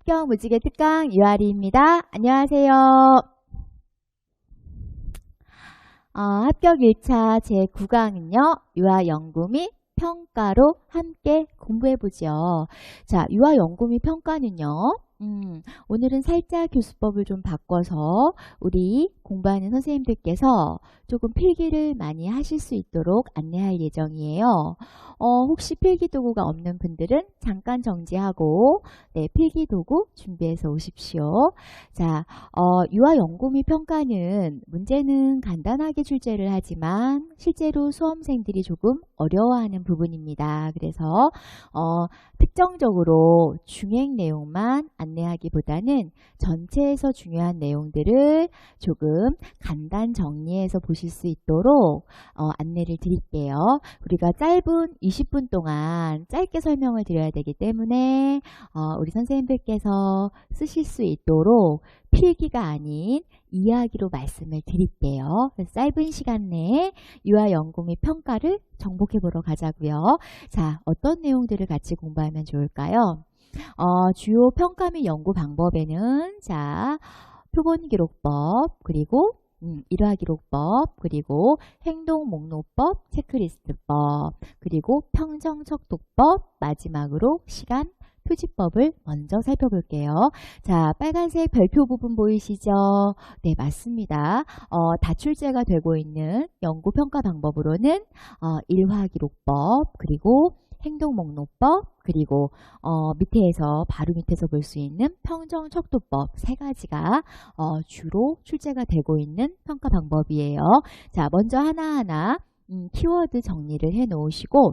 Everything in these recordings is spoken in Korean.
합격 무지개 특강 유아리입니다. 안녕하세요. 합격 1차 제9강은요. 유아 연구 및 평가로 함께 공부해보죠. 자, 유아 연구 및 평가는요. 오늘은 살짝 교수법을 좀 바꿔서 우리 공부하는 선생님들께서 조금 필기를 많이 하실 수 있도록 안내할 예정이에요. 혹시 필기도구가 없는 분들은 잠깐 정지하고 필기도구 준비해서 오십시오. 자, 유아 연구 및 평가는 문제는 간단하게 출제를 하지만 실제로 수험생들이 조금 어려워하는 부분입니다. 그래서 특정적으로 중행 내용만 안내하기보다는 전체에서 중요한 내용들을 조금 간단 정리해서 보실 수 있도록 안내를 드릴게요. 우리가 짧은 20분 동안 짧게 설명을 드려야 되기 때문에 우리 선생님들께서 쓰실 수 있도록 필기가 아닌 이야기로 말씀을 드릴게요. 그래서 짧은 시간 내에 유아 연구 및 평가를 정복해 보러 가자고요. 자, 어떤 내용들을 같이 공부하면 좋을까요? 주요 평가 및 연구 방법에는 자, 표본 기록법, 그리고 일화 기록법, 그리고 행동 목록법, 체크리스트법, 그리고 평정 척도법, 마지막으로 시간 표지법을 먼저 살펴볼게요. 자, 빨간색 별표 부분 보이시죠? 네, 맞습니다. 다출제가 되고 있는 연구평가 방법으로는 일화 기록법, 그리고 행동목록법, 그리고 밑에서 바로 밑에서 볼 수 있는 평정척도법 세 가지가 주로 출제가 되고 있는 평가 방법이에요. 자, 먼저 하나하나 키워드 정리를 해 놓으시고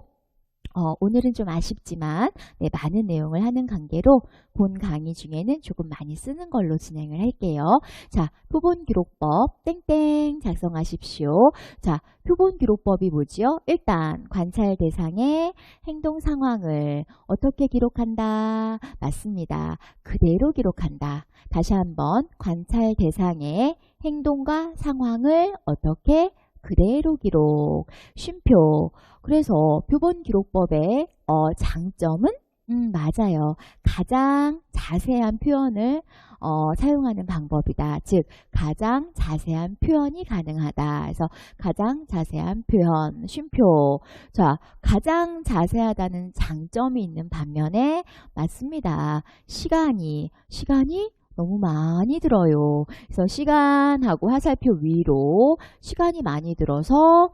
오늘은 좀 아쉽지만 많은 내용을 하는 관계로 본 강의 중에는 조금 많이 쓰는 걸로 진행을 할게요. 자, 표본 기록법 땡땡 작성하십시오. 자, 표본 기록법이 뭐지요? 일단 관찰 대상의 행동 상황을 어떻게 기록한다? 맞습니다. 그대로 기록한다. 다시 한번 관찰 대상의 행동과 상황을 어떻게 그대로 기록, 쉼표. 그래서 표본 기록법의 장점은 맞아요. 가장 자세한 표현을 사용하는 방법이다. 즉 가장 자세한 표현이 가능하다. 그래서 가장 자세한 표현, 쉼표. 자, 가장 자세하다는 장점이 있는 반면에 맞습니다. 시간이 너무 많이 들어요. 그래서 시간하고 화살표 위로 시간이 많이 들어서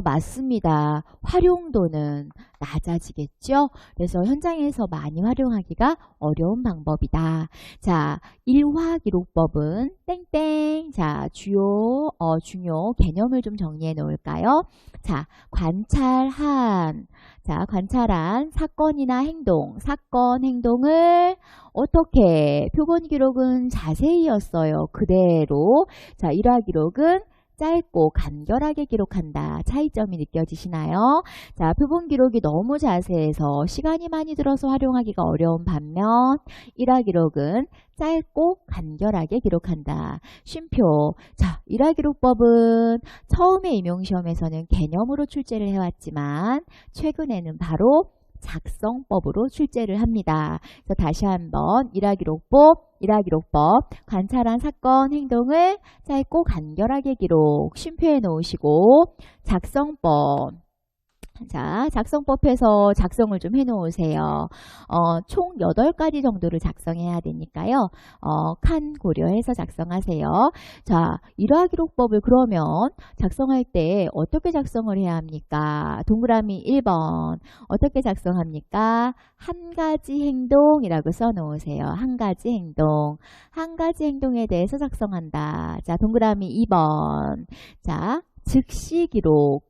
맞습니다. 활용도는 낮아지겠죠. 그래서 현장에서 많이 활용하기가 어려운 방법이다. 자, 일화 기록법은 땡땡. 자, 중요 개념을 좀 정리해 놓을까요? 자, 관찰한 사건이나 행동, 사건, 행동을 어떻게 표본 기록은 자세히였어요. 그대로. 자, 일화 기록은 짧고 간결하게 기록한다. 차이점이 느껴지시나요? 자, 표본 기록이 너무 자세해서 시간이 많이 들어서 활용하기가 어려운 반면 일화 기록은 짧고 간결하게 기록한다. 쉼표. 자, 일화 기록법은 처음에 임용시험에서는 개념으로 출제를 해왔지만 최근에는 바로 작성법으로 출제를 합니다. 그래서 다시 한번 일화 기록법 관찰한 사건, 행동을 짧고 간결하게 기록, 쉼표해 놓으시고 작성법. 자, 작성법에서 작성을 좀 해놓으세요. 총 8가지 정도를 작성해야 되니까요. 칸 고려해서 작성하세요. 자, 일화 기록법을 그러면 작성할 때 어떻게 작성을 해야 합니까? 동그라미 1번 어떻게 작성합니까? 한 가지 행동이라고 써놓으세요. 한 가지 행동. 한 가지 행동에 대해서 작성한다. 자, 동그라미 2번. 자, 즉시 기록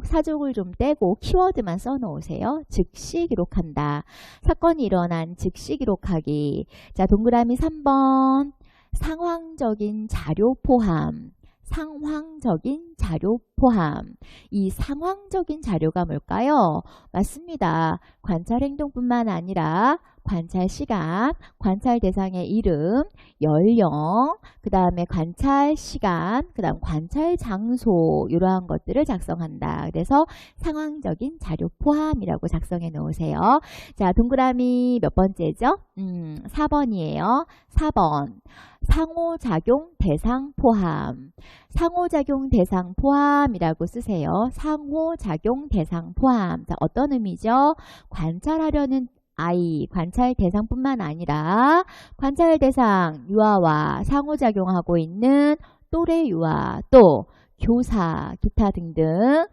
사족을 좀 떼고 키워드만 써놓으세요. 즉시 기록한다. 사건이 일어난 즉시 기록하기. 자, 동그라미 3번. 상황적인 자료 포함. 이 상황적인 자료가 뭘까요? 맞습니다. 관찰 행동뿐만 아니라 관찰 시간, 관찰 대상의 이름, 연령, 그 다음에 관찰 시간, 그 다음 관찰 장소 이러한 것들을 작성한다. 그래서 상황적인 자료 포함이라고 작성해 놓으세요. 자, 동그라미 몇 번째죠? 4번이에요. 4번. 상호작용 대상 포함. 상호작용 대상 포함이라고 쓰세요. 상호작용 대상 포함. 자, 어떤 의미죠? 관찰하려는 아이, 관찰 대상뿐만 아니라 관찰 대상 유아와 상호작용하고 있는 또래 유아, 또 교사, 기타 등등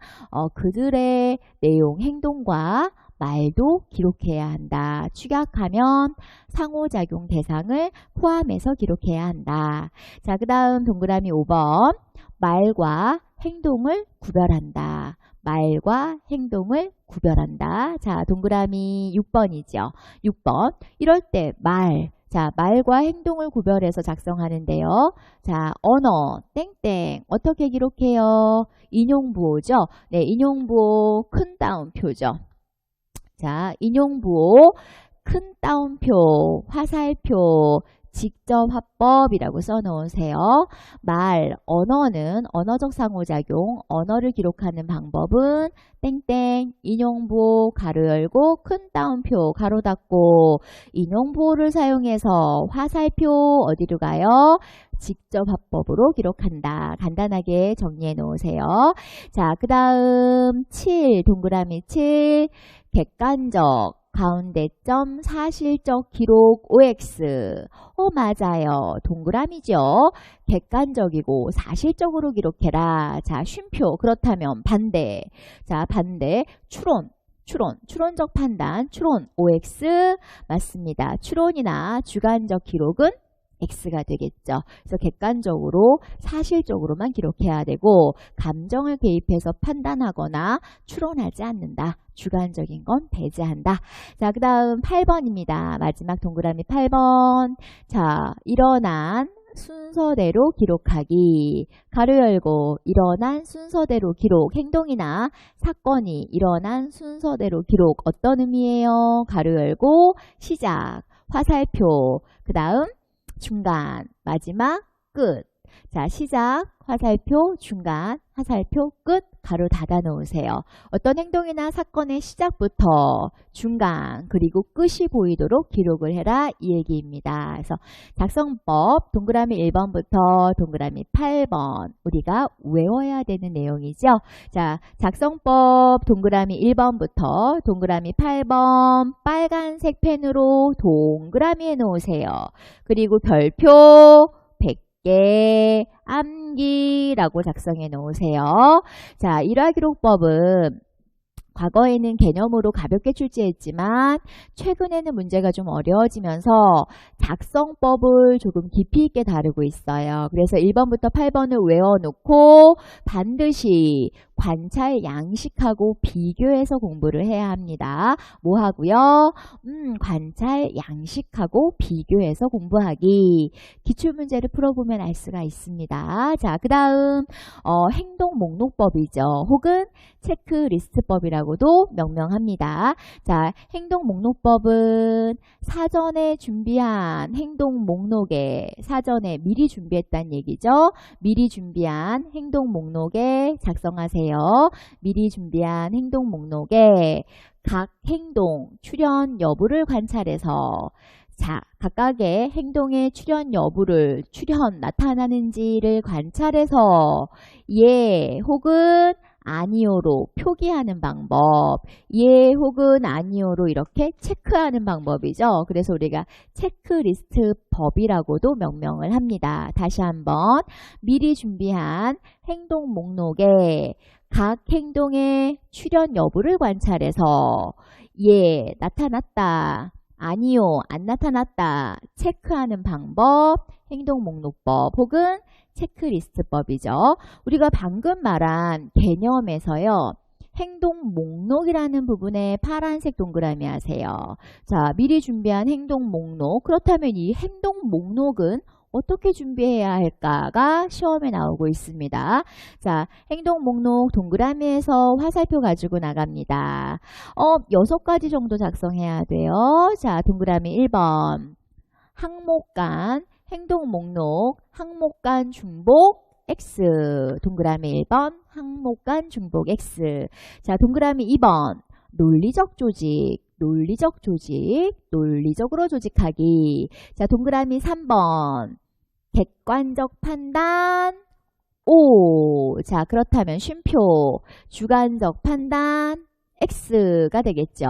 그들의 내용, 행동과 말도 기록해야 한다. 축약하면 상호작용 대상을 포함해서 기록해야 한다. 자, 그 다음 동그라미 5번. 말과 행동을 구별한다. 말과 행동을 구별한다. 자, 동그라미 6번이죠. 6번. 이럴 때 말. 자, 말과 행동을 구별해서 작성하는데요. 자, 언어, 땡땡. 어떻게 기록해요? 인용부호죠. 네, 인용부호 큰 따옴표죠. 자, 인용부호 큰 따옴표, 화살표, 직접 화법이라고 써놓으세요. 말, 언어는 언어적 상호작용, 언어를 기록하는 방법은 땡땡, 인용부호 가로 열고 큰 따옴표 가로 닫고 인용부호를 사용해서 화살표 어디로 가요? 직접 화법으로 기록한다. 간단하게 정리해 놓으세요. 자, 그 다음 7, 동그라미 7, 객관적, 가운데점, 사실적 기록 OX. 맞아요. 동그라미죠. 객관적이고 사실적으로 기록해라. 자, 쉼표. 그렇다면 반대. 자, 반대. 추론적 판단, 추론 OX 맞습니다. 추론이나 주관적 기록은 X가 되겠죠. 그래서 객관적으로 사실적으로만 기록해야 되고 감정을 개입해서 판단하거나 추론하지 않는다. 주관적인 건 배제한다. 자, 그 다음 8번입니다. 마지막 동그라미 8번. 자, 일어난 순서대로 기록하기. 가로 열고 일어난 순서대로 기록. 행동이나 사건이 일어난 순서대로 기록. 어떤 의미예요? 가로 열고 시작. 화살표. 그 다음 중간, 마지막, 끝. 자, 시작, 화살표, 중간, 화살표, 끝, 가로 닫아 놓으세요. 어떤 행동이나 사건의 시작부터 중간, 그리고 끝이 보이도록 기록을 해라 이 얘기입니다. 그래서 작성법, 동그라미 1번부터 동그라미 8번 우리가 외워야 되는 내용이죠. 자, 작성법 동그라미 1번부터 동그라미 8번 빨간색 펜으로 동그라미 해놓으세요. 그리고 별표 100개 암기라고 작성해 놓으세요. 자, 일화기록법은 과거에는 개념으로 가볍게 출제했지만 최근에는 문제가 좀 어려워지면서 작성법을 조금 깊이 있게 다루고 있어요. 그래서 1번부터 8번을 외워놓고 반드시 관찰, 양식하고 비교해서 공부를 해야 합니다. 뭐 하고요? 관찰, 양식하고 비교해서 공부하기. 기출문제를 풀어보면 알 수가 있습니다. 자, 그 다음 행동 목록법이죠. 혹은 체크리스트법이라고도 명명합니다. 자, 행동 목록법은 사전에 준비한 행동 목록에 사전에 미리 준비했다는 얘기죠. 미리 준비한 행동 목록에 작성하세요. 미리 준비한 행동 목록에 각 행동 출현 여부를 관찰해서 자, 각각의 행동의 출현 여부를 출현 나타나는지를 관찰해서 예 혹은 아니오로 표기하는 방법, 예 혹은 아니오로 이렇게 체크하는 방법이죠. 그래서 우리가 체크리스트 법이라고도 명명을 합니다. 다시 한번 미리 준비한 행동 목록에 각 행동의 출현 여부를 관찰해서 예, 나타났다. 아니요, 안 나타났다. 체크하는 방법, 행동목록법 혹은 체크리스트법이죠. 우리가 방금 말한 개념에서요. 행동목록이라는 부분에 파란색 동그라미 하세요. 자, 미리 준비한 행동목록. 그렇다면 이 행동목록은 어떻게 준비해야 할까가 시험에 나오고 있습니다. 자, 행동 목록 동그라미에서 화살표 가지고 나갑니다. 6가지 정도 작성해야 돼요. 자, 동그라미 1번. 항목간, 행동 목록, 항목간 중복, X. 동그라미 1번, 항목간 중복 X. 자, 동그라미 2번. 논리적 조직, 논리적 조직, 논리적으로 조직하기. 자, 동그라미 3번. 객관적 판단, O. 자, 그렇다면 쉼표. 주관적 판단, X가 되겠죠.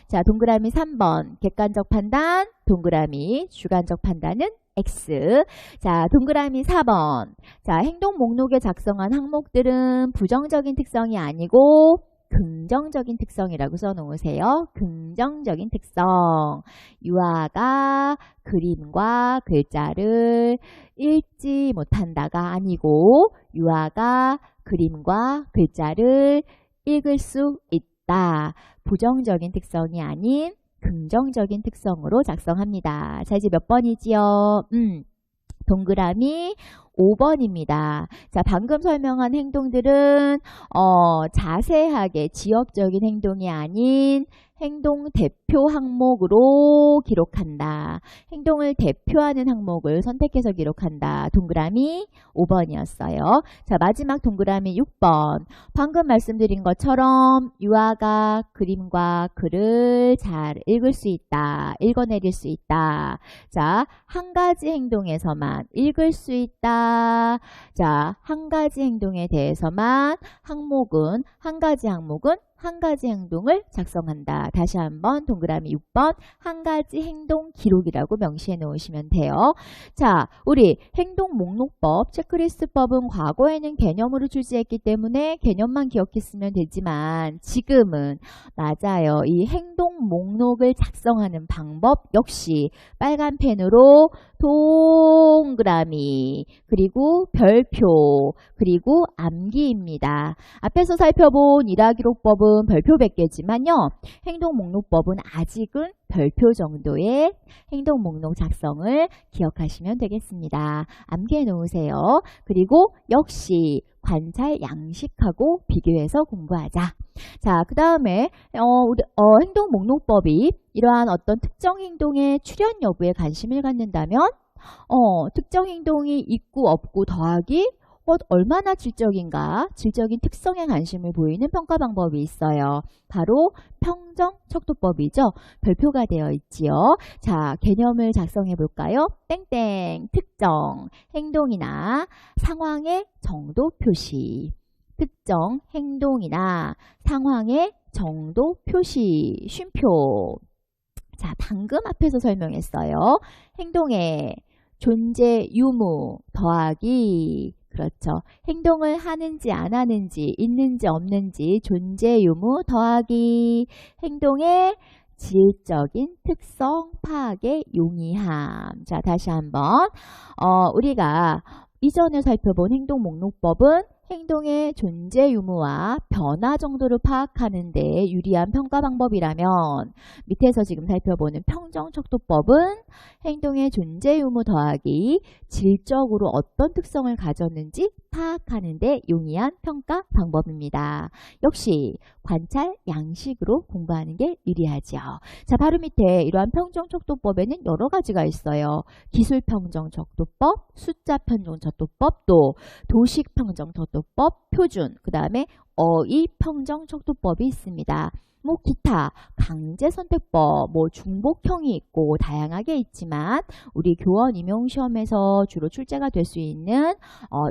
자, 동그라미 3번. 객관적 판단, 동그라미, 주관적 판단은 X. 자, 동그라미 4번. 자, 행동 목록에 작성한 항목들은 부정적인 특성이 아니고 긍정적인 특성이라고 써놓으세요. 긍정적인 특성. 유아가 그림과 글자를 읽지 못한다가 아니고 유아가 그림과 글자를 읽을 수 있다. 부정적인 특성이 아닌 긍정적인 특성으로 작성합니다. 자, 이제 몇 번이지요? 동그라미 5번입니다. 자, 방금 설명한 행동들은 자세하게 지역적인 행동이 아닌 행동 대표 항목으로 기록한다. 행동을 대표하는 항목을 선택해서 기록한다. 동그라미 5번이었어요. 자, 마지막 동그라미 6번. 방금 말씀드린 것처럼 유아가 그림과 글을 잘 읽을 수 있다. 읽어내릴 수 있다. 자, 한 가지 행동에서만 읽을 수 있다. 자, 한 가지 행동에 대해서만 한 가지 항목은 한 가지 행동을 작성한다. 다시 한번 동그라미 6번 한 가지 행동 기록이라고 명시해 놓으시면 돼요. 자, 우리 행동 목록법, 체크리스트법은 과거에는 개념으로 출제했기 때문에 개념만 기억했으면 되지만 지금은 맞아요. 이 행동 목록을 작성하는 방법 역시 빨간 펜으로 동그라미 그리고 별표 그리고 암기입니다. 앞에서 살펴본 일화기록법은 별표 100개지만요. 행동목록법은 아직은 별표 정도의 행동목록 작성을 기억하시면 되겠습니다. 암기해 놓으세요. 그리고 역시 관찰 양식하고 비교해서 공부하자. 자, 그 다음에 행동목록법이 이러한 어떤 특정 행동의 출현 여부에 관심을 갖는다면 특정 행동이 있고 없고 더하기 얼마나 질적인가, 질적인 특성에 관심을 보이는 평가 방법이 있어요. 바로 평정척도법이죠. 별표가 되어 있지요. 자, 개념을 작성해 볼까요? 땡땡, 특정, 행동이나 상황의 정도 표시. 특정 행동이나 상황의 정도 표시, 쉼표. 자, 방금 앞에서 설명했어요. 행동의 존재 유무 더하기 그렇죠. 행동을 하는지 안 하는지 있는지 없는지 존재 유무 더하기 행동의 질적인 특성 파악의 용이함. 자, 다시 한번 우리가 이전에 살펴본 행동목록법은 행동의 존재 유무와 변화 정도를 파악하는 데 유리한 평가 방법이라면 밑에서 지금 살펴보는 평정척도법은 행동의 존재 유무 더하기 질적으로 어떤 특성을 가졌는지 파악하는 데 용이한 평가 방법입니다. 역시 관찰 양식으로 공부하는 게 유리하죠. 자, 바로 밑에 이러한 평정척도법에는 여러 가지가 있어요. 기술평정척도법, 숫자평정척도법, 또 도식평정척도법, 표준, 그 다음에 어휘평정척도법이 있습니다. 뭐 기타, 강제선택법, 뭐 중복형이 있고 다양하게 있지만 우리 교원 임용시험에서 주로 출제가 될 수 있는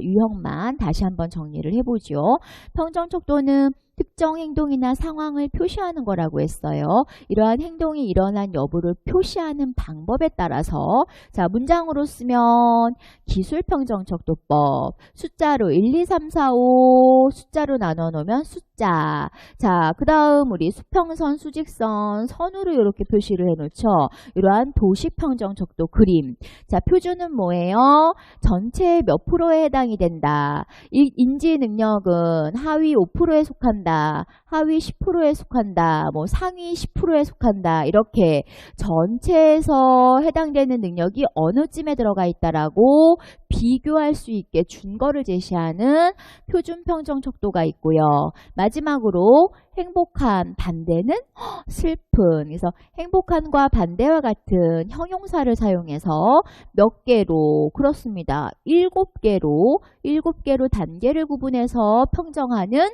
유형만 다시 한번 정리를 해보죠. 평정척도는 특정 행동이나 상황을 표시하는 거라고 했어요. 이러한 행동이 일어난 여부를 표시하는 방법에 따라서 자, 문장으로 쓰면 기술평정척도법 숫자로 1, 2, 3, 4, 5 숫자로 나눠 놓으면 숫자 숫자. 자, 그 다음 우리 수평선, 수직선, 선으로 이렇게 표시를 해놓죠. 이러한 도시평정척도 그림. 자, 표준은 뭐예요? 전체 몇 프로에 해당이 된다. 인지 능력은 하위 5%에 속한다. 하위 10%에 속한다. 뭐 상위 10%에 속한다. 이렇게 전체에서 해당되는 능력이 어느 쯤에 들어가 있다라고 비교할 수 있게 준거를 제시하는 표준평정척도가 있고요. 마지막으로 행복한, 반대는 슬픈. 그래서 행복한과 반대와 같은 형용사를 사용해서 몇 개로, 그렇습니다. 7개로 단계를 구분해서 평정하는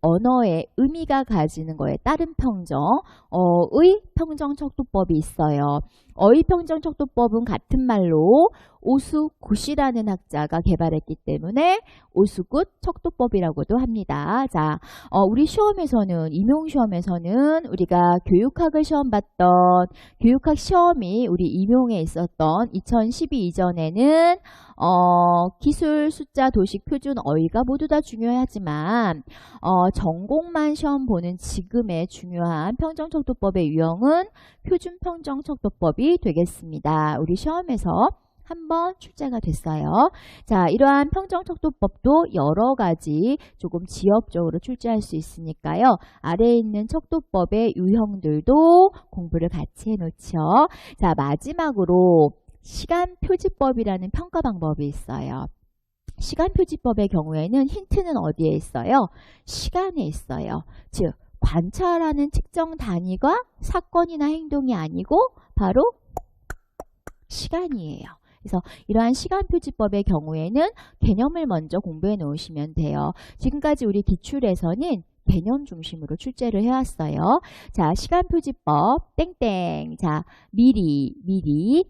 언어의 의미가 가지는 거에 따른 평정, 어의 평정척도법이 있어요. 어의 평정척도법은 같은 말로 오수굿이라는 학자가 개발했기 때문에 오수굿 척도법이라고도 합니다. 자, 우리 시험에서는, 임용시험에서는 우리가 교육학을 시험 봤던 교육학 시험이 우리 임용에 있었던 2012 이전에는 기술, 숫자, 도식, 표준, 어휘가 모두 다 중요하지만 전공만 시험 보는 지금의 중요한 평정척도법의 유형은 표준평정척도법이 되겠습니다. 우리 시험에서 한번 출제가 됐어요. 자, 이러한 평정척도법도 여러 가지 조금 지역적으로 출제할 수 있으니까요. 아래에 있는 척도법의 유형들도 공부를 같이 해놓죠. 자, 마지막으로 시간표지법이라는 평가 방법이 있어요. 시간표지법의 경우에는 힌트는 어디에 있어요? 시간에 있어요. 즉, 관찰하는 측정 단위가 사건이나 행동이 아니고 바로 시간이에요. 그래서 이러한 시간표지법의 경우에는 개념을 먼저 공부해 놓으시면 돼요. 지금까지 우리 기출에서는 개념 중심으로 출제를 해왔어요. 자, 시간표지법 땡땡. 자, 미리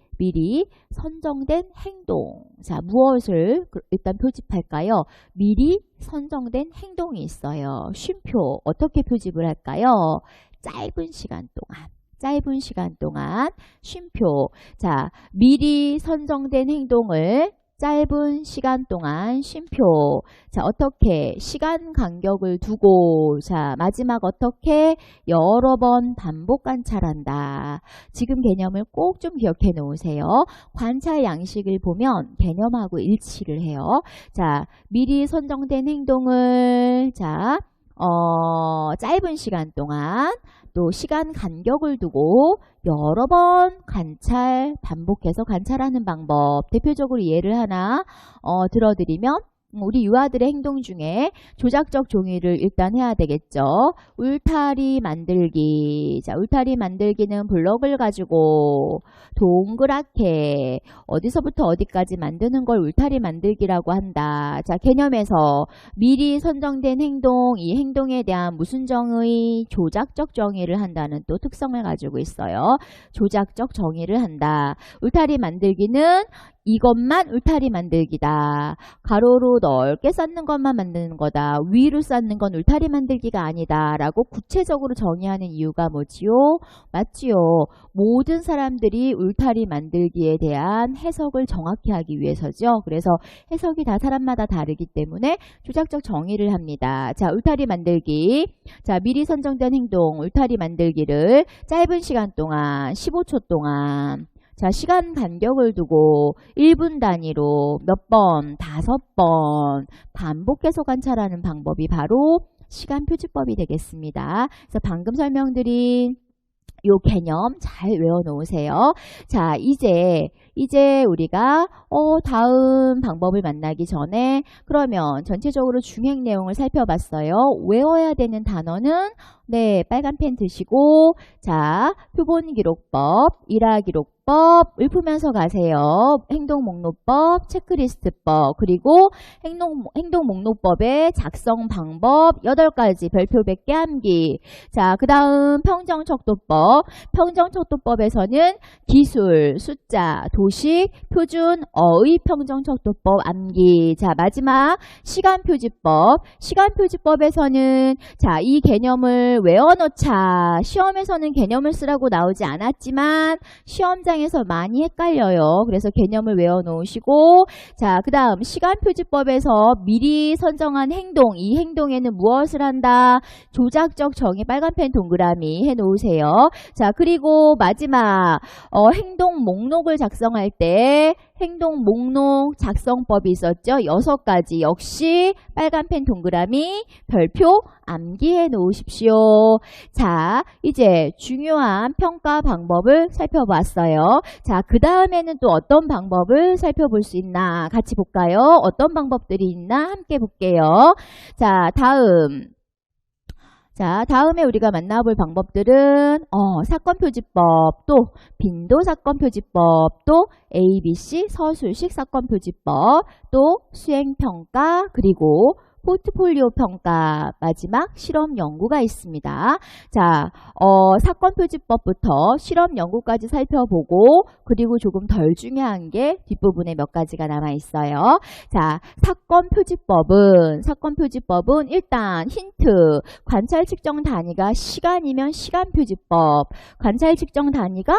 선정된 행동. 자, 무엇을 일단 표집할까요? 미리 선정된 행동이 있어요. 쉼표 어떻게 표집을 할까요? 짧은 시간 동안 쉼표. 자, 미리 선정된 행동을 짧은 시간 동안 쉼표. 자, 어떻게? 시간 간격을 두고. 자, 마지막 어떻게? 여러 번 반복 관찰한다. 지금 개념을 꼭 좀 기억해 놓으세요. 관찰 양식을 보면 개념하고 일치를 해요. 자, 미리 선정된 행동을 자, 짧은 시간 동안 또 시간 간격을 두고 여러 번 반복해서 관찰하는 방법. 대표적으로 예를 하나 들어드리면 우리 유아들의 행동 중에 조작적 종이를 일단 해야 되겠죠. 울타리 만들기. 자, 울타리 만들기는 블럭을 가지고 동그랗게 어디서부터 어디까지 만드는 걸 울타리 만들기라고 한다. 자, 개념에서 미리 선정된 행동, 이 행동에 대한 무슨 정의? 조작적 정의를 한다는 또 특성을 가지고 있어요. 조작적 정의를 한다. 울타리 만들기는 이것만 울타리 만들기다. 가로로 넓게 쌓는 것만 만드는 거다. 위로 쌓는 건 울타리 만들기가 아니다. 라고 구체적으로 정의하는 이유가 뭐지요? 맞지요. 모든 사람들이 울타리 만들기에 대한 해석을 정확히 하기 위해서죠. 그래서 해석이 다 사람마다 다르기 때문에 조작적 정의를 합니다. 자, 울타리 만들기. 자, 미리 선정된 행동, 울타리 만들기를 짧은 시간 동안, 15초 동안 자, 시간 간격을 두고 1분 단위로 몇 번, 5번 반복해서 관찰하는 방법이 바로 시간표지법이 되겠습니다. 그래서 방금 설명드린 요 개념 잘 외워놓으세요. 자, 이제 우리가 다음 방법을 만나기 전에 그러면 전체적으로 중행 내용을 살펴봤어요. 외워야 되는 단어는 네, 빨간 펜 드시고 자, 표본 기록법, 일화 기록법 읊으면서 가세요. 행동 목록법, 체크리스트법, 그리고 행동 목록법의 작성 방법 8가지 별표 100개 암기. 자, 그 다음 평정척도법. 평정척도법에서는 기술, 숫자, 도식, 표준, 어의 평정척도법 암기. 자, 마지막 시간표지법. 시간표지법에서는 자, 이 개념을 외워놓자. 시험에서는 개념을 쓰라고 나오지 않았지만 시험장 현장에서 많이 헷갈려요. 그래서 개념을 외워놓으시고 자, 그 다음 시간표지법에서 미리 선정한 행동, 이 행동에는 무엇을 한다? 조작적 정의 빨간펜 동그라미 해놓으세요. 자, 그리고 마지막 행동 목록을 작성할 때 행동 목록 작성법이 있었죠. 6가지 역시 빨간펜 동그라미 별표 암기해 놓으십시오. 자, 이제 중요한 평가 방법을 살펴봤어요. 자, 그 다음에는 또 어떤 방법을 살펴볼 수 있나 같이 볼까요? 어떤 방법들이 있나 함께 볼게요. 자, 다음에 우리가 만나볼 방법들은 사건표지법, 또 빈도 사건표지법, 또 ABC 서술식 사건표지법, 또 수행평가, 그리고 포트폴리오 평가, 마지막 실험 연구가 있습니다. 자, 사건표지법부터 실험 연구까지 살펴보고 그리고 조금 덜 중요한 게 뒷부분에 몇 가지가 남아 있어요. 자, 사건표지법은 일단 힌트, 관찰 측정 단위가 시간이면 시간표지법, 관찰 측정 단위가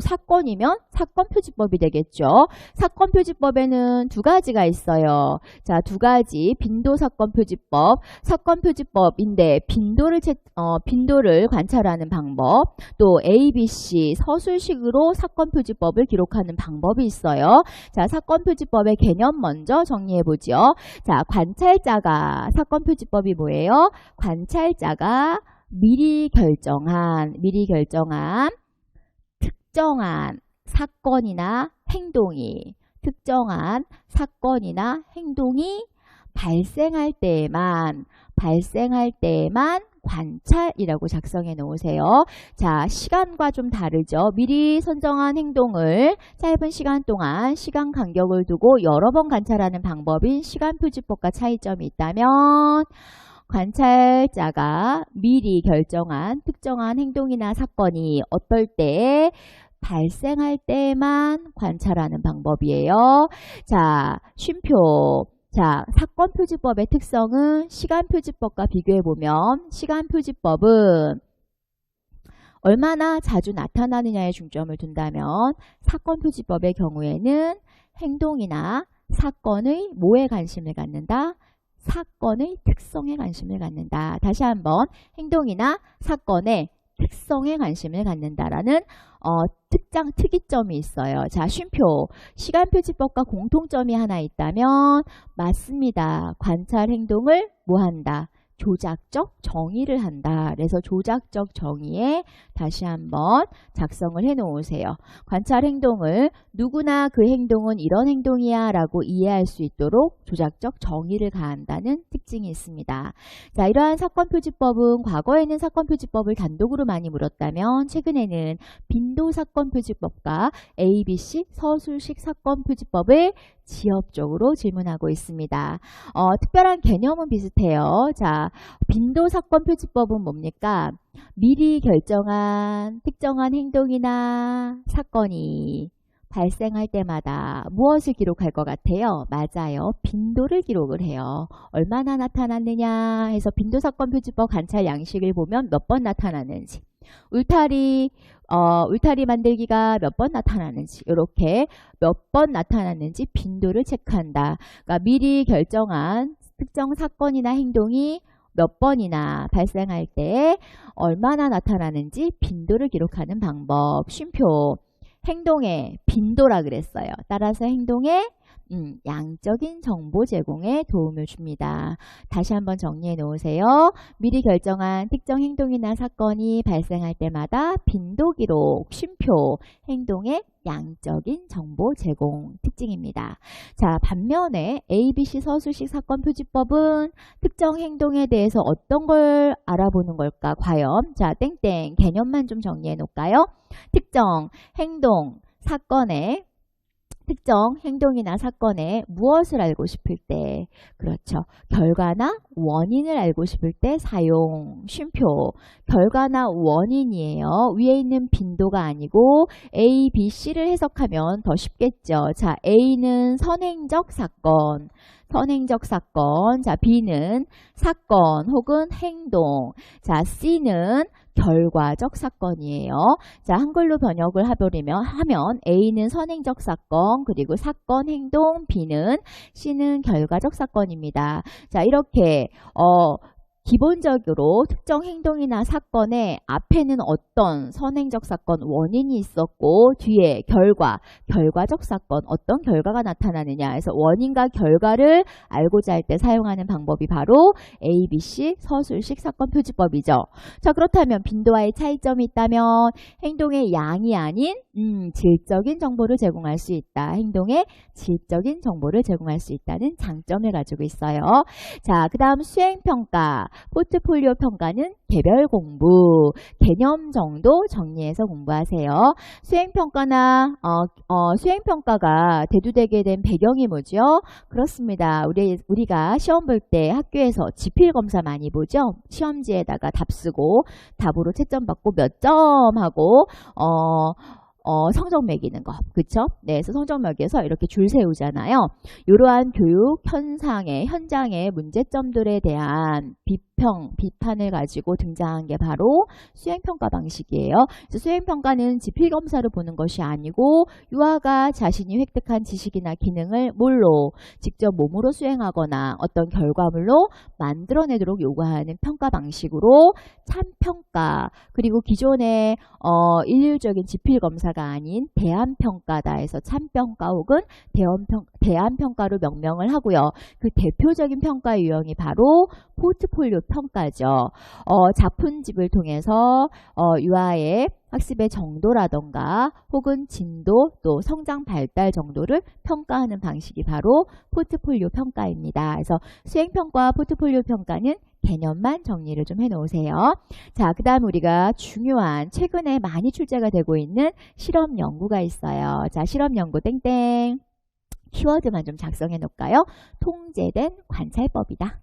사건이면 사건표지법이 되겠죠. 사건표지법에는 2가지가 있어요. 자, 2가지 빈도 사건표지법, 사건표지법인데 빈도를 관찰하는 방법, 또 ABC 서술식으로 사건표지법을 기록하는 방법이 있어요. 자, 사건표지법의 개념 먼저 정리해보죠. 자, 관찰자가 사건표지법이 뭐예요? 관찰자가 미리 결정한 특정한 사건이나 행동이 발생할 때에만 관찰이라고 작성해 놓으세요. 자, 시간과 좀 다르죠. 미리 선정한 행동을 짧은 시간 동안 시간 간격을 두고 여러 번 관찰하는 방법인 시간표지법과 차이점이 있다면 관찰자가 미리 결정한 특정한 행동이나 사건이 어떨 때 발생할 때만 관찰하는 방법이에요. 자, 쉼표. 자, 사건표지법의 특성은 시간표지법과 비교해보면 시간표지법은 얼마나 자주 나타나느냐에 중점을 둔다면 사건표지법의 경우에는 행동이나 사건의 뭐에 관심을 갖는다? 사건의 특성에 관심을 갖는다. 다시 한번 행동이나 사건의 특성에 관심을 갖는다라는 특이점이 있어요. 자, 쉼표. 시간표지법과 공통점이 하나 있다면 맞습니다. 관찰 행동을 뭐 한다? 조작적 정의를 한다. 그래서 조작적 정의에 다시 한번 작성을 해 놓으세요. 관찰 행동을 누구나 그 행동은 이런 행동이야 라고 이해할 수 있도록 조작적 정의를 가한다는 특징이 있습니다. 자, 이러한 사건표지법은 과거에는 사건표지법을 단독으로 많이 물었다면 최근에는 빈도 사건표지법과 ABC 서술식 사건표지법을 지역적으로 질문하고 있습니다. 특별한 개념은 비슷해요. 자, 빈도 사건표지법은 뭡니까? 미리 결정한 특정한 행동이나 사건이 발생할 때마다 무엇을 기록할 것 같아요? 맞아요. 빈도를 기록을 해요. 얼마나 나타났느냐 해서 빈도 사건표지법 관찰 양식을 보면 몇 번 나타나는지, 울타리 만들기가 몇 번 나타나는지, 이렇게 몇 번 나타났는지 빈도를 체크한다. 그러니까 미리 결정한 특정 사건이나 행동이 몇 번이나 발생할 때 얼마나 나타나는지 빈도를 기록하는 방법. 쉼표. 행동의 빈도라 그랬어요. 따라서 행동의 양적인 정보 제공에 도움을 줍니다. 다시 한번 정리해 놓으세요. 미리 결정한 특정 행동이나 사건이 발생할 때마다 빈도 기록, 쉼표, 행동의 양적인 정보 제공 특징입니다. 자, 반면에 ABC 서술식 사건표지법은 특정 행동에 대해서 어떤 걸 알아보는 걸까? 과연 자, 땡땡 개념만 좀 정리해 놓을까요? 특정 행동, 사건의 특정 행동이나 사건에 무엇을 알고 싶을 때, 그렇죠. 결과나 원인을 알고 싶을 때 사용. 쉼표. 결과나 원인이에요. 위에 있는 빈도가 아니고 A, B, C를 해석하면 더 쉽겠죠. 자, A는 선행적 사건. 자, B는 사건 혹은 행동. 자, C는 결과적 사건이에요. 자, 한글로 번역을 하면 A는 선행적 사건, 그리고 사건, 행동, B는 C는 결과적 사건입니다. 자, 이렇게 기본적으로 특정 행동이나 사건의 앞에는 어떤 선행적 사건, 원인이 있었고 뒤에 결과적 사건, 어떤 결과가 나타나느냐 해서 원인과 결과를 알고자 할 때 사용하는 방법이 바로 ABC 서술식 사건 표지법이죠. 자, 그렇다면 빈도와의 차이점이 있다면 행동의 양이 아닌 질적인 정보를 제공할 수 있다. 행동의 질적인 정보를 제공할 수 있다는 장점을 가지고 있어요. 자, 그 다음 수행평가. 포트폴리오 평가는 개별 공부, 개념 정도 정리해서 공부하세요. 수행평가나 수행평가가 대두되게 된 배경이 뭐죠? 그렇습니다. 우리가 시험 볼 때 학교에서 지필검사 많이 보죠? 시험지에다가 답 쓰고 답으로 채점 받고 몇 점 하고 성적 매기는 거. 그쵸? 네, 그래서 성적 매겨서 이렇게 줄 세우잖아요. 이러한 교육 현장의 문제점들에 대한 비판을 가지고 등장한 게 바로 수행평가 방식이에요. 그래서 수행평가는 지필검사를 보는 것이 아니고 유아가 자신이 획득한 지식이나 기능을 직접 몸으로 수행하거나 어떤 결과물로 만들어내도록 요구하는 평가 방식으로 참평가, 그리고 기존의 일률적인 지필검사가 아닌 대안평가다 해서 참평가 혹은 대안평가로 명명을 하고요. 그 대표적인 평가 유형이 바로 포트폴리오 평가죠. 자문집을 통해서 유아의 학습의 정도라던가 혹은 진도 또 성장 발달 정도를 평가하는 방식이 바로 포트폴리오 평가입니다. 그래서 수행평가와 포트폴리오 평가는 개념만 정리를 좀 해놓으세요. 자, 그 다음 우리가 중요한 최근에 많이 출제가 되고 있는 실험 연구가 있어요. 자, 실험 연구 땡땡 키워드만 좀 작성해 놓을까요? 통제된 관찰법이다.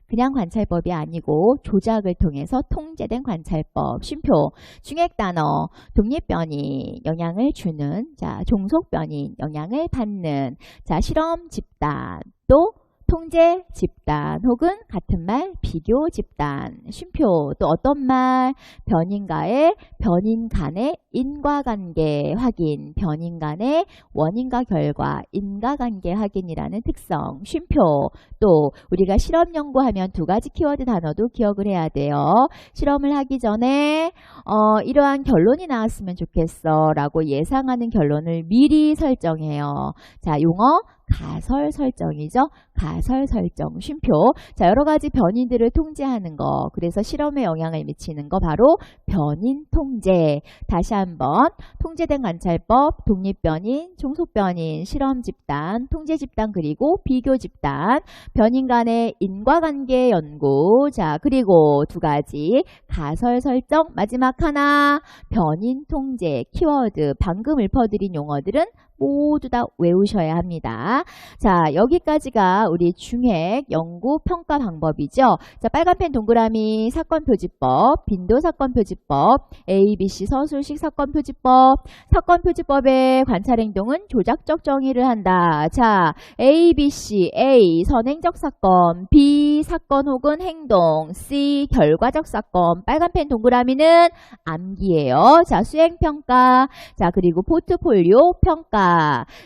그냥 관찰법이 아니고 조작을 통해서 통제된 관찰법. 쉼표, 중핵단어, 독립변이 영향을 주는, 자, 종속변이 영향을 받는, 자, 실험 집단, 또 통제 집단 혹은 같은 말 비교 집단. 쉼표, 또 어떤 말 변인 간의 인과관계 확인, 변인 간의 원인과 결과 인과관계 확인이라는 특성. 쉼표, 또 우리가 실험 연구하면 두 가지 키워드 단어도 기억을 해야 돼요. 실험을 하기 전에 이러한 결론이 나왔으면 좋겠어 라고 예상하는 결론을 미리 설정해요. 자, 용어 가설 설정이죠. 가설 설정. 쉼표. 자, 여러 가지 변인들을 통제하는 거. 그래서 실험에 영향을 미치는 거 바로 변인 통제. 다시 한번 통제된 관찰법, 독립변인, 종속변인, 실험 집단, 통제 집단, 그리고 비교 집단, 변인 간의 인과관계 연구. 자, 그리고 두 가지 가설 설정. 마지막 하나 변인 통제. 키워드. 방금 읊어드린 용어들은 모두 다 외우셔야 합니다. 자, 여기까지가 우리 중핵 연구 평가 방법이죠. 자, 빨간펜 동그라미 사건 표지법, 빈도 사건 표지법, ABC 서술식 사건 표지법, 사건 표지법의 관찰 행동은 조작적 정의를 한다. 자, ABC, A 선행적 사건, B 사건 혹은 행동, C 결과적 사건. 빨간펜 동그라미는 암기예요. 자, 수행 평가. 자, 그리고 포트폴리오 평가.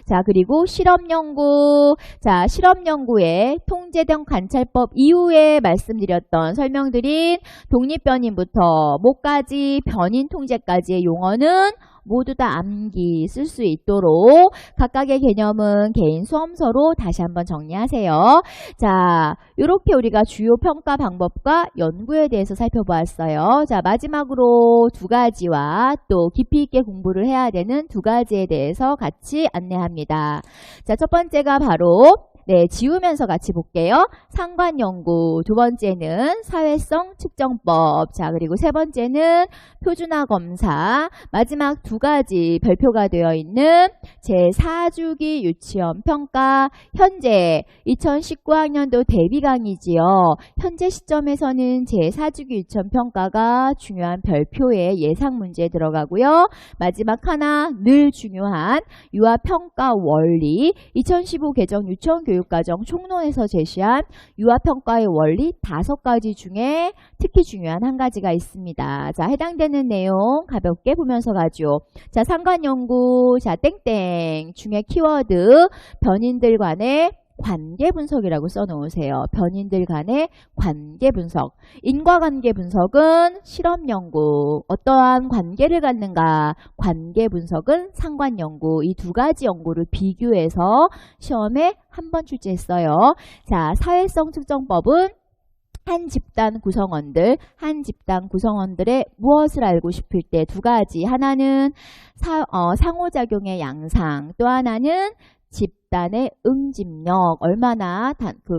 자, 그리고 실험 연구. 자, 실험 연구에 통제된 관찰법 이후에 말씀드렸던 설명드린 독립변인부터 목까지 변인 통제까지의 용어는 모두 다 암기 쓸 수 있도록 각각의 개념은 개인 수험서로 다시 한번 정리하세요. 자, 이렇게 우리가 주요 평가 방법과 연구에 대해서 살펴보았어요. 자, 마지막으로 두 가지와 또 깊이 있게 공부를 해야 되는 두 가지에 대해서 같이 안내합니다. 자, 첫 번째가 바로 지우면서 같이 볼게요. 상관연구, 두 번째는 사회성 측정법, 자, 그리고 세 번째는 표준화 검사, 마지막 두 가지 발표가 되어 있는 제4주기 유치원 평가, 현재 2019학년도 대비 강의지요. 현재 시점에서는 제4주기 유치원 평가가 중요한 별표의 예상 문제에 들어가고요. 마지막 하나, 늘 중요한 유아평가 원리, 2015 개정 유치원 교육 교육과정 총론에서 제시한 유아평가의 원리 5가지 중에 특히 중요한 한 가지가 있습니다. 자, 해당되는 내용 가볍게 보면서 가죠. 자, 상관연구, 자, 땡땡 중에 키워드 변인들 간의 관계 분석이라고 써놓으세요. 변인들 간의 관계 분석. 인과관계 분석은 실험 연구. 어떠한 관계를 갖는가? 관계 분석은 상관 연구. 이 2가지 연구를 비교해서 시험에 한 번 출제했어요. 자, 사회성 측정법은 한 집단 구성원들의 무엇을 알고 싶을 때 2가지. 하나는 상호작용의 양상, 또 하나는 집단의 응집력, 얼마나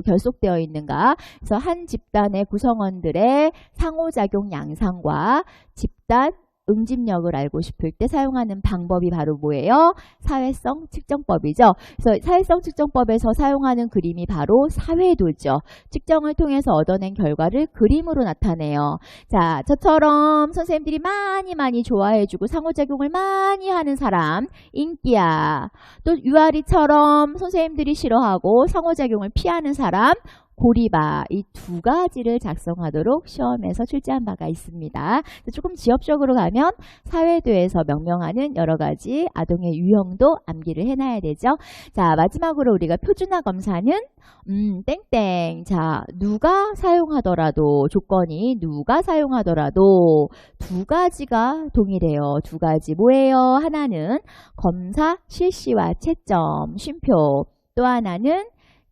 결속되어 있는가. 그래서 한 집단의 구성원들의 상호작용 양상과 집단 응집력을 알고 싶을 때 사용하는 방법이 바로 뭐예요? 사회성 측정법이죠. 그래서 사회성 측정법에서 사용하는 그림이 바로 사회도죠. 측정을 통해서 얻어낸 결과를 그림으로 나타내요. 자, 저처럼 선생님들이 많이 좋아해주고 상호작용을 많이 하는 사람, 인기야. 또 유아리처럼 선생님들이 싫어하고 상호작용을 피하는 사람, 고리바. 이 2가지를 작성하도록 시험에서 출제한 바가 있습니다. 조금 지엽적으로 가면 사회도에서 명명하는 여러 가지 아동의 유형도 암기를 해놔야 되죠. 자, 마지막으로 우리가 표준화 검사는 땡땡. 자, 누가 사용하더라도, 조건이 누가 사용하더라도 2가지가 동일해요. 2가지 뭐예요? 하나는 검사 실시와 채점, 쉼표. 또 하나는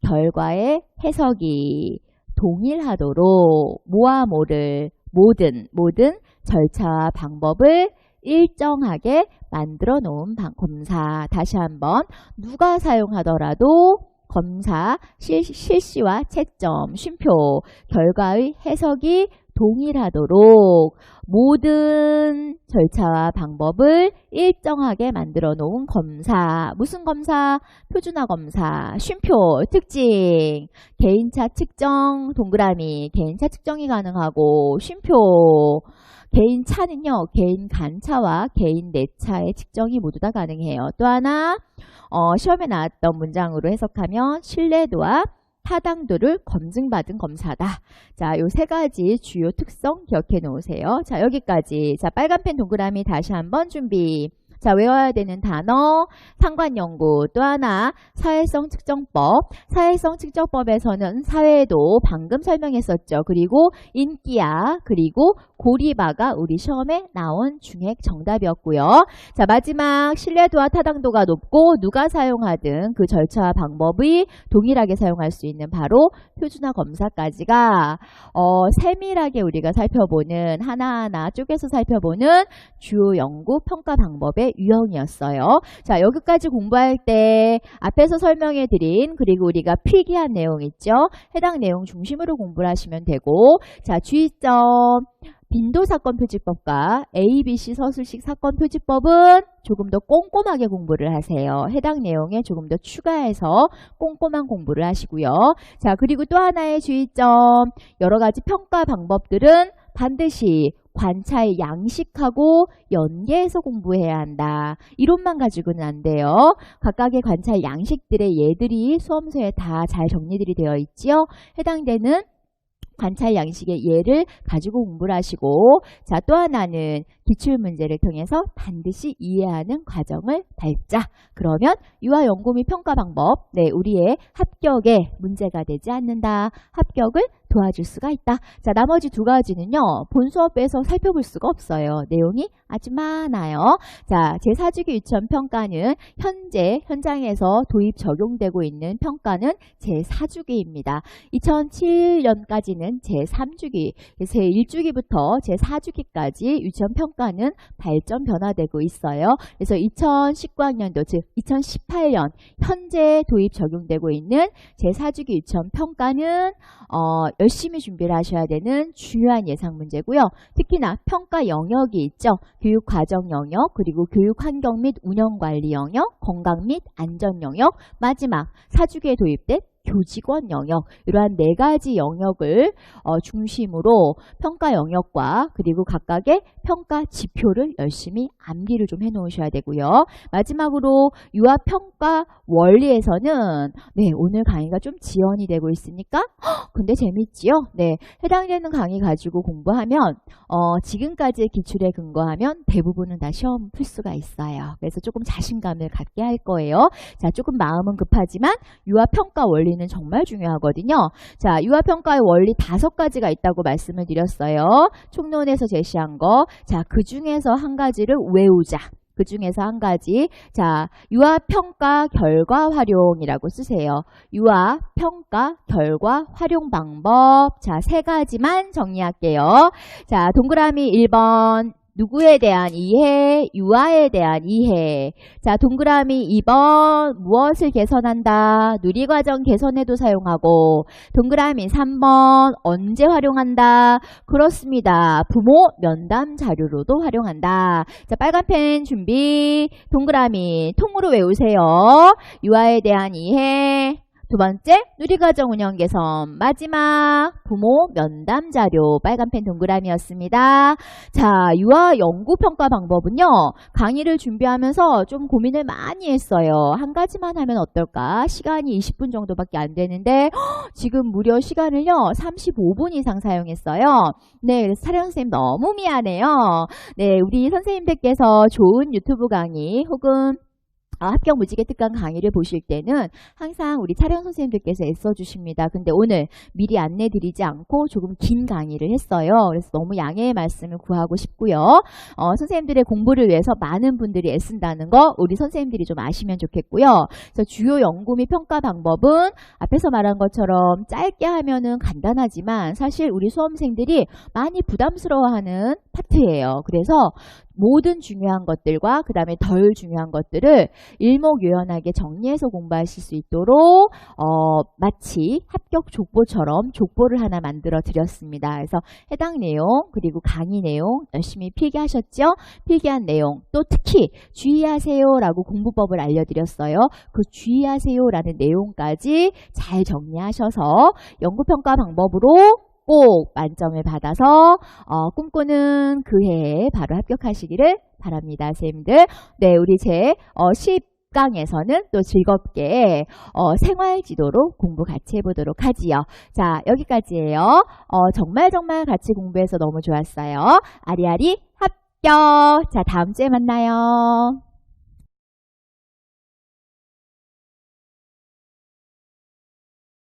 결과의 해석이 동일하도록 뭐와 뭐를 모든 절차와 방법을 일정하게 만들어 놓은 검사. 다시 한번 누가 사용하더라도 검사 실시와 채점, 쉼표, 결과의 해석이 동일하도록 모든 절차와 방법을 일정하게 만들어 놓은 검사. 무슨 검사? 표준화 검사. 쉼표, 특징, 개인차 측정, 동그라미, 개인차 측정이 가능하고, 쉼표, 개인차는요, 개인 간차와 개인 내차의 측정이 모두 다 가능해요. 또 하나, 시험에 나왔던 문장으로 해석하면 신뢰도와 타당도를 검증받은 검사다. 자, 요 3가지 주요 특성 기억해 놓으세요. 자, 여기까지. 자, 빨간펜 동그라미 다시 한번 준비. 자, 외워야 되는 단어, 상관연구, 또 하나 사회성 측정법. 사회성 측정법에서는 사회도 방금 설명했었죠. 그리고 인기야, 그리고 고리바가 우리 시험에 나온 중핵 정답이었고요. 자, 마지막 신뢰도와 타당도가 높고 누가 사용하든 그 절차와 방법이 동일하게 사용할 수 있는 바로 표준화 검사까지가 세밀하게 우리가 살펴보는 하나하나 쪼개서 살펴보는 주요 연구 평가 방법의 유형이었어요. 자, 여기까지 공부할 때 앞에서 설명해 드린 그리고 우리가 필기한 내용 있죠. 해당 내용 중심으로 공부를 하시면 되고, 자, 주의점 빈도사건표지법과 ABC 서술식 사건표지법은 조금 더 꼼꼼하게 공부를 하세요. 해당 내용에 조금 더 추가해서 꼼꼼한 공부를 하시고요. 자, 그리고 또 하나의 주의점, 여러 가지 평가 방법들은 반드시 관찰 양식하고 연계해서 공부해야 한다. 이론만 가지고는 안 돼요. 각각의 관찰 양식들의 예들이 수험서에 다 잘 정리들이 되어 있지요. 해당되는 관찰 양식의 예를 가지고 공부를 하시고, 자, 또 하나는 기출문제를 통해서 반드시 이해하는 과정을 밟자. 그러면 유아 연구 및 평가 방법, 네, 우리의 합격에 문제가 되지 않는다. 합격을 도와줄 수가 있다. 자, 나머지 2가지는요. 본 수업에서 살펴볼 수가 없어요. 내용이 아주 많아요. 자, 제4주기 유치원 평가는 현재 현장에서 도입 적용되고 있는 평가는 제4주기입니다. 2007년까지는 제3주기, 제1주기부터 제4주기까지 유치원 평가는 발전 변화되고 있어요. 그래서 2019학년도, 즉 2018년 현재 도입 적용되고 있는 제4주기 유치원 평가는 열심히 준비를 하셔야 되는 중요한 예상 문제고요. 특히나 평가 영역이 있죠. 교육과정 영역, 그리고 교육환경 및 운영관리 영역, 건강 및 안전 영역, 마지막 4주기에 도입된 교직원 영역, 이러한 4가지 영역을 중심으로 평가 영역과 그리고 각각의 평가 지표를 열심히 암기를 좀 해놓으셔야 되고요. 마지막으로 유아평가 원리에서는 네, 오늘 강의가 좀 지연이 되고 있으니까 근데 재밌지요? 네, 해당되는 강의 가지고 공부하면 지금까지의 기출에 근거하면 대부분은 다 시험 풀 수가 있어요. 그래서 조금 자신감을 갖게 할 거예요. 자, 조금 마음은 급하지만 유아평가 원리는 정말 중요하거든요. 자, 유아평가의 원리 5가지가 있다고 말씀을 드렸어요. 총론에서 제시한 거. 자, 그 중에서 한 가지를 외우자. 그 중에서 한 가지. 자, 유아평가 결과 활용이라고 쓰세요. 유아평가 결과 활용 방법. 자, 3가지만 정리할게요. 자, 동그라미 1번. 누구에 대한 이해? 유아에 대한 이해. 자, 동그라미 2번. 무엇을 개선한다? 누리과정 개선에도 사용하고. 동그라미 3번. 언제 활용한다? 그렇습니다. 부모 면담 자료로도 활용한다. 자, 빨간 펜 준비. 동그라미 통으로 외우세요. 유아에 대한 이해. 2번째, 누리과정 운영 개선. 마지막, 부모 면담 자료. 빨간펜 동그라미였습니다. 자, 유아 연구평가 방법은요. 강의를 준비하면서 좀 고민을 많이 했어요. 한 가지만 하면 어떨까? 시간이 20분 정도밖에 안 되는데 지금 무려 시간을요. 35분 이상 사용했어요. 네, 그래서 촬영 선생님 너무 미안해요. 네, 우리 선생님들께서 좋은 유튜브 강의 혹은 합격 무지개 특강 강의를 보실 때는 항상 우리 촬영 선생님들께서 애써주십니다. 근데 오늘 미리 안내 드리지 않고 조금 긴 강의를 했어요. 그래서 너무 양해의 말씀을 구하고 싶고요. 선생님들의 공부를 위해서 많은 분들이 애쓴다는 거 우리 선생님들이 좀 아시면 좋겠고요. 그래서 주요 연구 및 평가 방법은 앞에서 말한 것처럼 짧게 하면은 간단하지만 사실 우리 수험생들이 많이 부담스러워하는 파트예요. 그래서 모든 중요한 것들과 그 다음에 덜 중요한 것들을 일목요연하게 정리해서 공부하실 수 있도록 마치 합격 족보처럼 족보를 하나 만들어 드렸습니다. 그래서 해당 내용 그리고 강의 내용 열심히 필기하셨죠? 필기한 내용 또 특히 주의하세요라고 공부법을 알려드렸어요. 그 주의하세요라는 내용까지 잘 정리하셔서 연구평가 방법으로 꼭 만점을 받아서 꿈꾸는 그 해에 바로 합격하시기를 바랍니다. 선생님들. 네, 우리 제 10강에서는 또 즐겁게 생활지도로 공부 같이 해보도록 하지요. 자, 여기까지예요. 정말 같이 공부해서 너무 좋았어요. 아리아리 합격! 자, 다음 주에 만나요.